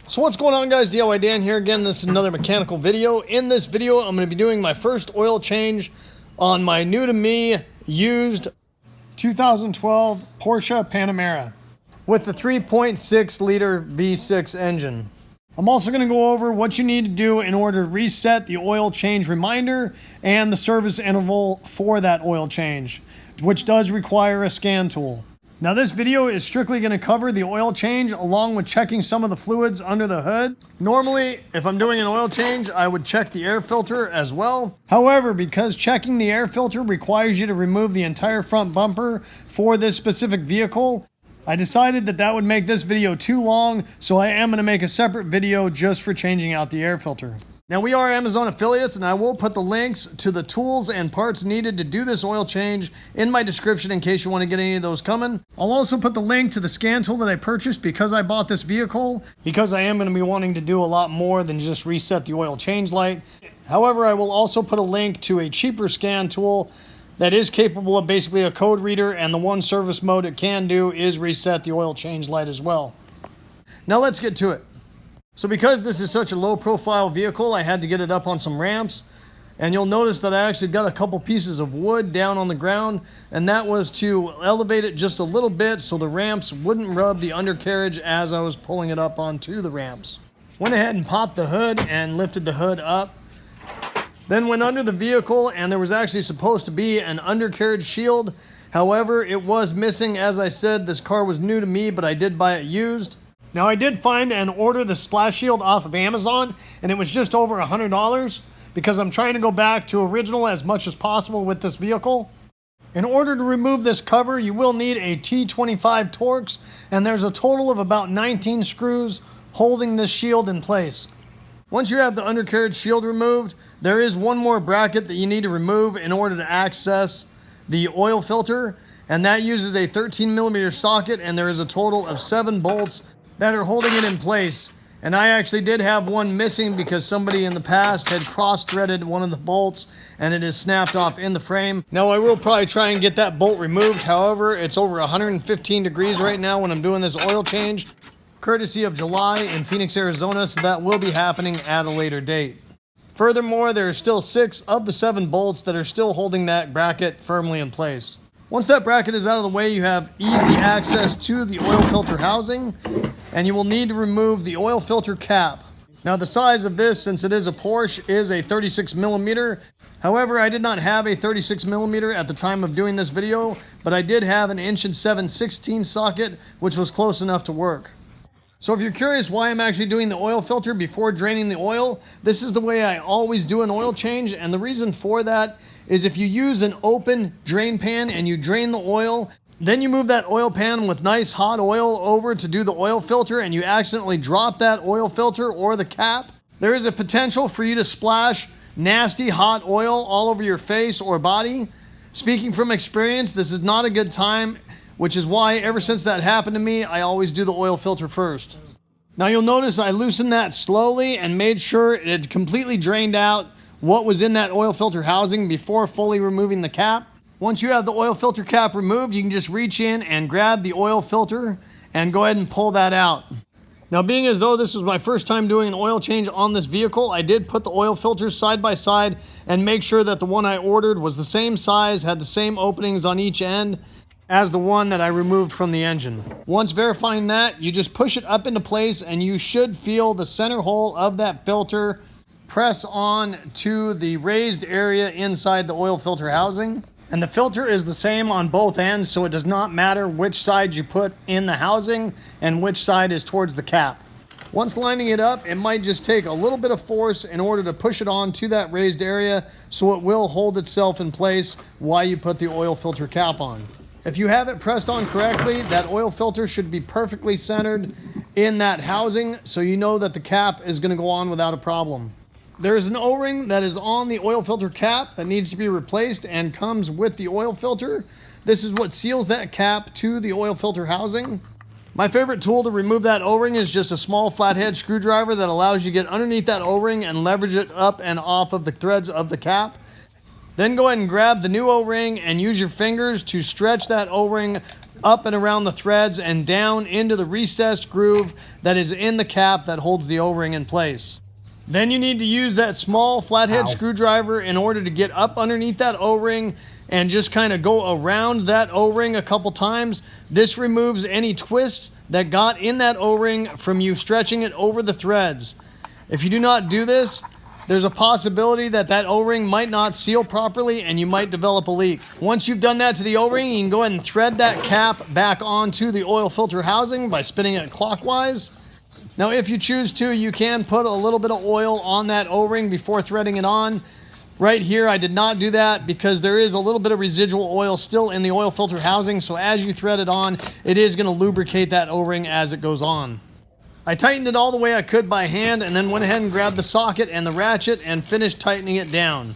So what's going on, guys? DIY Dan here again. This is another mechanical video. In this video, I'm going to be doing my first oil change on my new to me used 2012 Porsche Panamera with the 3.6 liter V6 engine. I'm also going to go over what you need to do in order to reset the oil change reminder and the service interval for that oil change, which does require a scan tool. Now this video is strictly going to cover the oil change along with checking some of the fluids under the hood. Normally, if I'm doing an oil change, I would check the air filter as well. However, because checking the air filter requires you to remove the entire front bumper for this specific vehicle, I decided that that would make this video too long, so I am going to make a separate video just for changing out the air filter. Now we are Amazon affiliates, and I will put the links to the tools and parts needed to do this oil change in my description in case you want to get any of those coming. I'll also put the link to the scan tool that I purchased because I bought this vehicle, because I am going to be wanting to do a lot more than just reset the oil change light. However, I will also put a link to a cheaper scan tool that is capable of basically a code reader, and the one service mode it can do is reset the oil change light as well. Now let's get to it. So because this is such a low profile vehicle, I had to get it up on some ramps, and you'll notice that I actually got a couple pieces of wood down on the ground, and that was to elevate it just a little bit so the ramps wouldn't rub the undercarriage as I was pulling it up onto the ramps. Went ahead and popped the hood and lifted the hood up. Then went under the vehicle, and there was actually supposed to be an undercarriage shield. However, it was missing. As I said, this car was new to me, but I did buy it used. Now I did find and order the splash shield off of Amazon, and it was just over $100 because I'm trying to go back to original as much as possible with this vehicle. In order to remove this cover, you will need a T25 Torx, and there's a total of about 19 screws holding this shield in place. Once you have the undercarriage shield removed, there is one more bracket that you need to remove in order to access the oil filter, and that uses a 13mm socket, and there is a total of 7 bolts that are holding it in place. And I actually did have one missing because somebody in the past had cross-threaded one of the bolts and it is snapped off in the frame. Now I will probably try and get that bolt removed. However, it's over 115 degrees right now when I'm doing this oil change, courtesy of July in Phoenix, Arizona, so that will be happening at a later date. Furthermore, there are still 6 of the 7 bolts that are still holding that bracket firmly in place. Once that bracket is out of the way, you have easy access to the oil filter housing, and you will need to remove the oil filter cap. Now the size of this, since it is a Porsche, is a 36mm. However, I did not have a 36mm at the time of doing this video, but I did have an 1.7/16" socket, which was close enough to work. So if you're curious why I'm actually doing the oil filter before draining the oil, this is the way I always do an oil change, and the reason for that is if you use an open drain pan and you drain the oil, then you move that oil pan with nice hot oil over to do the oil filter, and you accidentally drop that oil filter or the cap, there is a potential for you to splash nasty hot oil all over your face or body. Speaking from experience, this is not a good time, which is why ever since that happened to me, I always do the oil filter first. Now you'll notice I loosened that slowly and made sure it had completely drained out what was in that oil filter housing before fully removing the cap. Once you have the oil filter cap removed, you can just reach in and grab the oil filter and go ahead and pull that out. Now, being as though this was my first time doing an oil change on this vehicle, I did put the oil filters side by side and make sure that the one I ordered was the same size, had the same openings on each end as the one that I removed from the engine. Once verifying that, you just push it up into place, and you should feel the center hole of that filter press on to the raised area inside the oil filter housing. And the filter is the same on both ends, so it does not matter which side you put in the housing and which side is towards the cap. Once lining it up, it might just take a little bit of force in order to push it on to that raised area, so it will hold itself in place while you put the oil filter cap on. If you have it pressed on correctly, that oil filter should be perfectly centered in that housing, so you know that the cap is going to go on without a problem. There is an O-ring that is on the oil filter cap that needs to be replaced and comes with the oil filter. This is what seals that cap to the oil filter housing. My favorite tool to remove that O-ring is just a small flathead screwdriver that allows you to get underneath that O-ring and leverage it up and off of the threads of the cap. Then go ahead and grab the new O-ring and use your fingers to stretch that O-ring up and around the threads and down into the recessed groove that is in the cap that holds the O-ring in place. Then you need to use that small flathead screwdriver in order to get up underneath that O-ring and just kind of go around that O-ring a couple times. This removes any twists that got in that O-ring from you stretching it over the threads. If you do not do this, there's a possibility that that O-ring might not seal properly and you might develop a leak. Once you've done that to the O-ring, you can go ahead and thread that cap back onto the oil filter housing by spinning it clockwise. Now, if you choose to, you can put a little bit of oil on that O-ring before threading it on. Right here, I did not do that because there is a little bit of residual oil still in the oil filter housing. So as you thread it on, it is going to lubricate that O-ring as it goes on. I tightened it all the way I could by hand and then went ahead and grabbed the socket and the ratchet and finished tightening it down.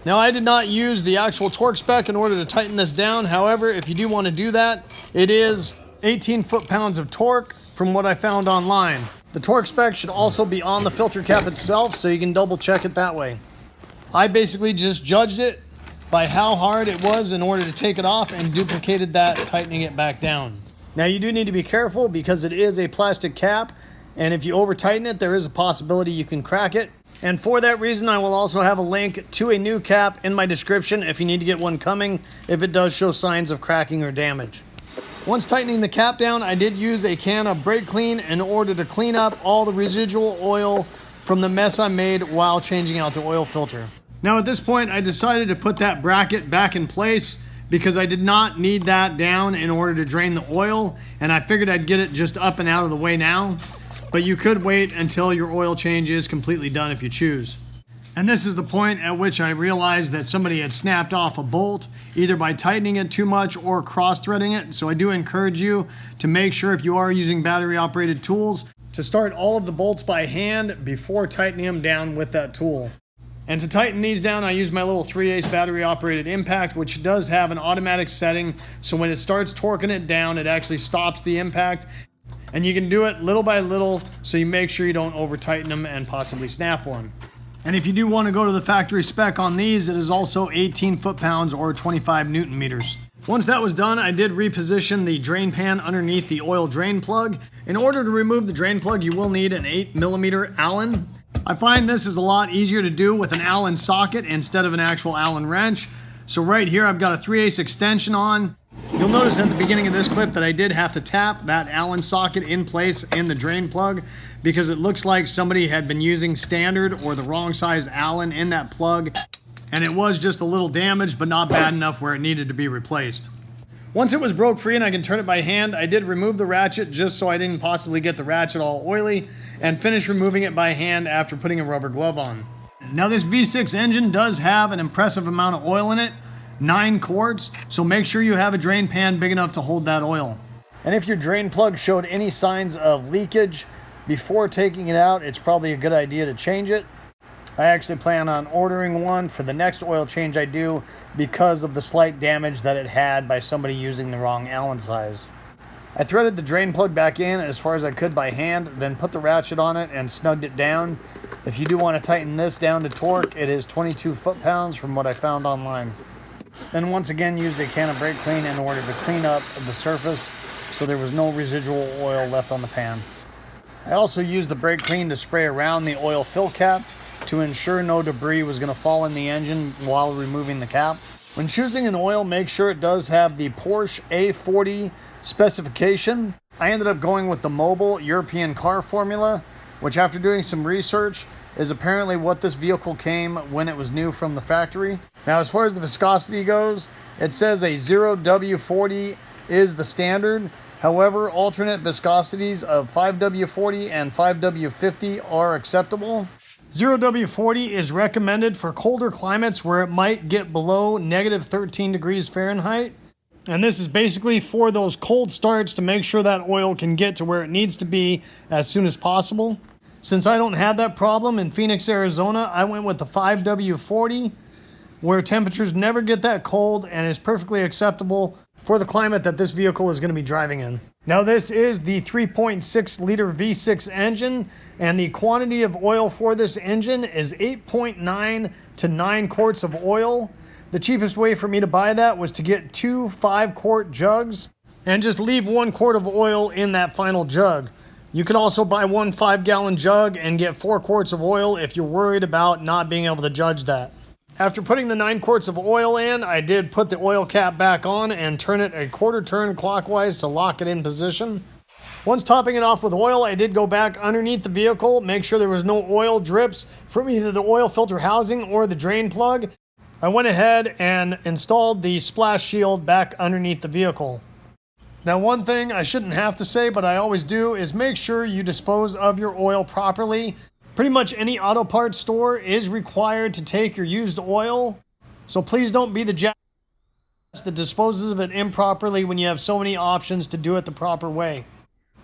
Now, I did not use the actual torque spec in order to tighten this down. However, if you do want to do that, it is 18 foot-pounds of torque from what I found online. The torque spec should also be on the filter cap itself, so you can double check it that way. I basically just judged it by how hard it was in order to take it off and duplicated that, tightening it back down. Now, you do need to be careful because it is a plastic cap, and if you over tighten it, there is a possibility you can crack it. And for that reason, I will also have a link to a new cap in my description if you need to get one coming, if it does show signs of cracking or damage. Once tightening the cap down, I did use a can of brake clean in order to clean up all the residual oil from the mess I made while changing out the oil filter. Now at this point, I decided to put that bracket back in place because I did not need that down in order to drain the oil, and I figured I'd get it just up and out of the way now. But you could wait until your oil change is completely done if you choose. And this is the point at which I realized that somebody had snapped off a bolt, either by tightening it too much or cross-threading it. So I do encourage you to make sure, if you are using battery-operated tools, to start all of the bolts by hand before tightening them down with that tool. And to tighten these down, I use my little 3/8 battery-operated impact, which does have an automatic setting. So when it starts torquing it down, it actually stops the impact. And you can do it little by little, so you make sure you don't over-tighten them and possibly snap one. And if you do want to go to the factory spec on these, it is also 18 foot-pounds or 25 Newton meters. Once that was done, I did reposition the drain pan underneath the oil drain plug. In order to remove the drain plug, you will need an 8mm Allen. I find this is a lot easier to do with an Allen socket instead of an actual Allen wrench. So right here, I've got a 3/8 extension on. You'll notice at the beginning of this clip that I did have to tap that Allen socket in place in the drain plug because it looks like somebody had been using standard or the wrong size Allen in that plug, and it was just a little damaged but not bad enough where it needed to be replaced. Once it was broke free and I can turn it by hand, I did remove the ratchet just so I didn't possibly get the ratchet all oily, and finish removing it by hand after putting a rubber glove on. Now this V6 engine does have an impressive amount of oil in it, 9 quarts, so make sure you have a drain pan big enough to hold that oil. And if your drain plug showed any signs of leakage before taking it out, it's probably a good idea to change it. I actually plan on ordering one for the next oil change I do because of the slight damage that it had by somebody using the wrong Allen size. I threaded the drain plug back in as far as I could by hand, then put the ratchet on it and snugged it down. If you do want to tighten this down to torque, it is 22 foot-pounds from what I found online. Then once again used a can of brake clean in order to clean up the surface so there was no residual oil left on the pan. I also used the brake clean to spray around the oil fill cap to ensure no debris was going to fall in the engine while removing the cap. When choosing an oil, make sure it does have the Porsche A40 specification. I ended up going with the Mobile European car formula, which after doing some research is apparently what this vehicle came when it was new from the factory. Now as far as the viscosity goes, it says a 0W40 is the standard. However, alternate viscosities of 5W40 and 5W50 are acceptable. 0W40 is recommended for colder climates where it might get below -13 degrees Fahrenheit. And this is basically for those cold starts to make sure that oil can get to where it needs to be as soon as possible. Since I don't have that problem in Phoenix, Arizona, I went with the 5W40, where temperatures never get that cold and is perfectly acceptable for the climate that this vehicle is going to be driving in. Now this is the 3.6 liter V6 engine, and the quantity of oil for this engine is 8.9 to 9 quarts of oil. The cheapest way for me to buy that was to get 2 5-quart jugs. and just leave 1 quart of oil in that final jug. You could also buy one 5-gallon jug and get 4 quarts of oil if you're worried about not being able to judge that. After putting the 9 quarts of oil in, I did put the oil cap back on and turn it a quarter turn clockwise to lock it in position. Once topping it off with oil, I did go back underneath the vehicle, make sure there was no oil drips from either the oil filter housing or the drain plug. I went ahead and installed the splash shield back underneath the vehicle. Now, one thing I shouldn't have to say, but I always do, is make sure you dispose of your oil properly. Pretty much any auto parts store is required to take your used oil, so please don't be the jackass that disposes of it improperly when you have so many options to do it the proper way.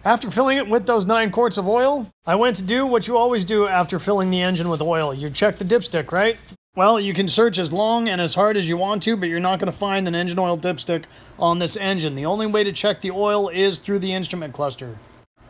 After filling it with those 9 quarts of oil, I went to do what you always do after filling the engine with oil. You check the dipstick, right? Well, you can search as long and as hard as you want to, but you're not going to find an engine oil dipstick on this engine. The only way to check the oil is through the instrument cluster.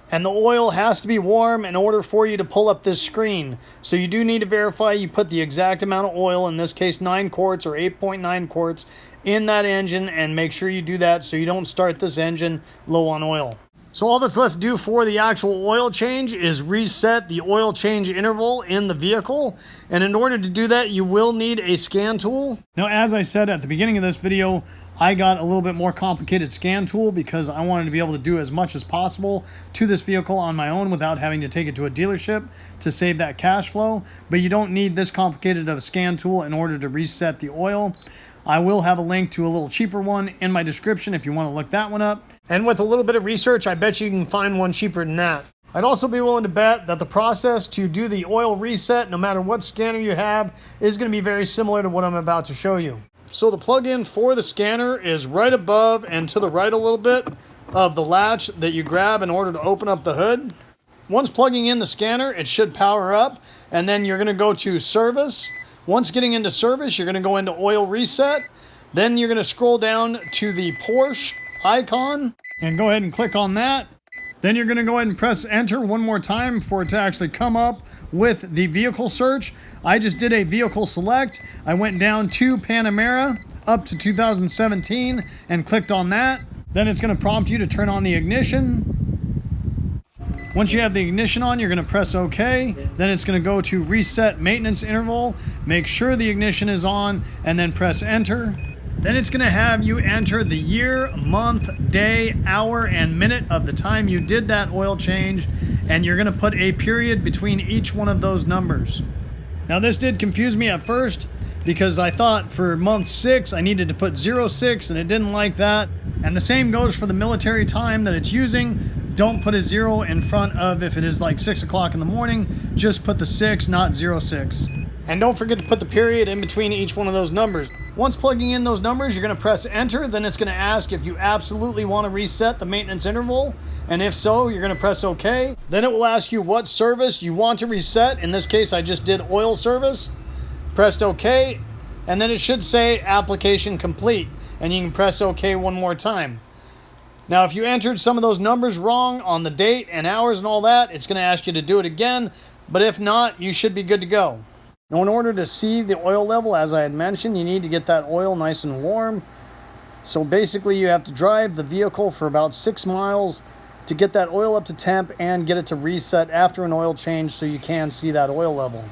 And the oil has to be warm in order for you to pull up this screen. So you do need to verify you put the exact amount of oil, in this case 9 quarts or 8.9 quarts, in that engine, and make sure you do that so you don't start this engine low on oil. So all that's left to do for the actual oil change is reset the oil change interval in the vehicle. And in order to do that, you will need a scan tool. Now, as I said at the beginning of this video, I got a little bit more complicated scan tool because I wanted to be able to do as much as possible to this vehicle on my own without having to take it to a dealership to save that cash flow. But you don't need this complicated of a scan tool in order to reset the oil. I will have a link to a little cheaper one in my description if you want to look that one up. And with a little bit of research, I bet you can find one cheaper than that. I'd also be willing to bet that the process to do the oil reset, no matter what scanner you have, is going to be very similar to what I'm about to show you. So the plug-in for the scanner is right above and to the right a little bit of the latch that you grab in order to open up the hood. Once plugging in the scanner, it should power up, and then you're going to go to service. Once getting into service, you're going to go into oil reset. Then you're going to scroll down to the Porsche icon and go ahead and click on that. Then you're going to go ahead and press enter one more time for it to actually come up with the vehicle search. I just did a vehicle select. I went down to Panamera up to 2017 and clicked on that. Then it's going to prompt you to turn on the ignition. Once you have the ignition on, you're going to press OK. Then it's going to go to reset maintenance interval. Make sure the ignition is on and then press enter. Then it's going to have you enter the year, month, day, hour, and minute of the time you did that oil change, and you're going to put a period between each one of those numbers. Now, this did confuse me at first because I thought for month 6 I needed to put 06, and it didn't like that. And the same goes for the military time that it's using. Don't put a 0 in front of if it is like 6 o'clock in the morning. Just put the 6, not 06. And don't forget to put the period in between each one of those numbers. Once plugging in those numbers, you're going to press enter. Then it's going to ask if you absolutely want to reset the maintenance interval. And if so, you're going to press OK. Then it will ask you what service you want to reset. In this case, I just did oil service. Pressed OK. And then it should say application complete. And you can press OK one more time. Now, if you entered some of those numbers wrong on the date and hours and all that, it's going to ask you to do it again. But if not, you should be good to go. Now, in order to see the oil level, as I had mentioned, you need to get that oil nice and warm. So basically, you have to drive the vehicle for about 6 miles to get that oil up to temp and get it to reset after an oil change so you can see that oil level.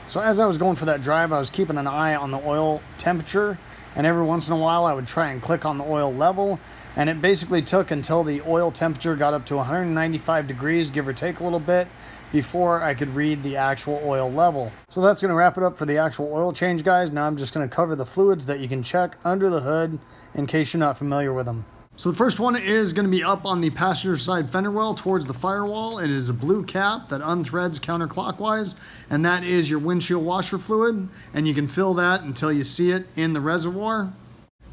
So as I was going for that drive, I was keeping an eye on the oil temperature, and every once in a while I would try and click on the oil level, and it basically took until the oil temperature got up to 195 degrees, give or take a little bit, before I could read the actual oil level. So that's going to wrap it up for the actual oil change, guys. Now I'm just going to cover the fluids that you can check under the hood in case you're not familiar with them. So the first one is going to be up on the passenger side fender well towards the firewall. It is a blue cap that unthreads counterclockwise, and that is your windshield washer fluid, and you can fill that until you see it in the reservoir.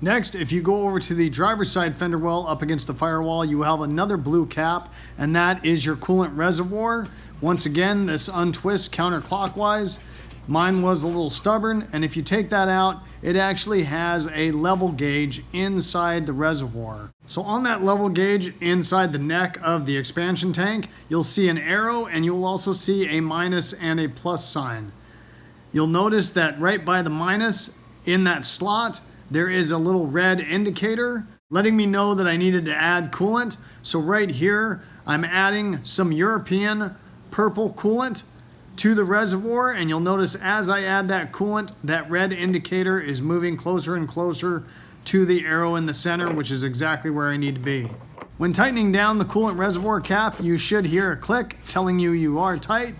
Next, if you go over to the driver's side fender well up against the firewall, you have another blue cap, and that is your coolant reservoir. Once again, this untwists counterclockwise. Mine was a little stubborn, and if you take that out, it actually has a level gauge inside the reservoir. So on that level gauge inside the neck of the expansion tank, you'll see an arrow, and you'll also see a minus and a plus sign. You'll notice that right by the minus in that slot, there is a little red indicator. letting me know that I needed to add coolant. So right here, I'm adding some European purple coolant to the reservoir, and you'll notice as I add that coolant, that red indicator is moving closer and closer to the arrow in the center, which is exactly where I need to be. When tightening down the coolant reservoir cap, you should hear a click telling you are tight.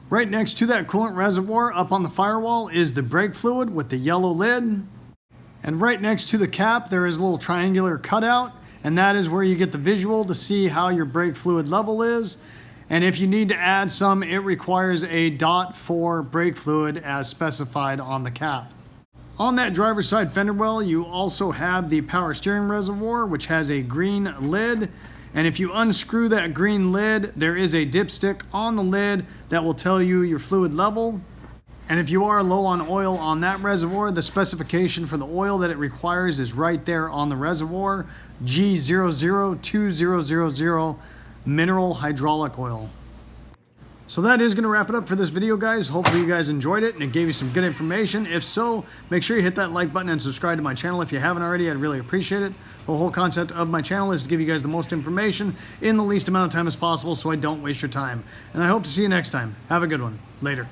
Right next to that coolant reservoir up on the firewall is the brake fluid with the yellow lid. And right next to the cap, there is a little triangular cutout, and that is where you get the visual to see how your brake fluid level is. And if you need to add some, it requires a .4 brake fluid as specified on the cap. On that driver's side fender well, you also have the power steering reservoir, which has a green lid. And if you unscrew that green lid, there is a dipstick on the lid that will tell you your fluid level. And if you are low on oil on that reservoir, the specification for the oil that it requires is right there on the reservoir, G002000 mineral hydraulic oil. So that is going to wrap it up for this video, guys. Hopefully you guys enjoyed it and it gave you some good information. If so, make sure you hit that like button and subscribe to my channel if you haven't already. I'd really appreciate it. The whole concept of my channel is to give you guys the most information in the least amount of time as possible so I don't waste your time. And I hope to see you next time. Have a good one. Later.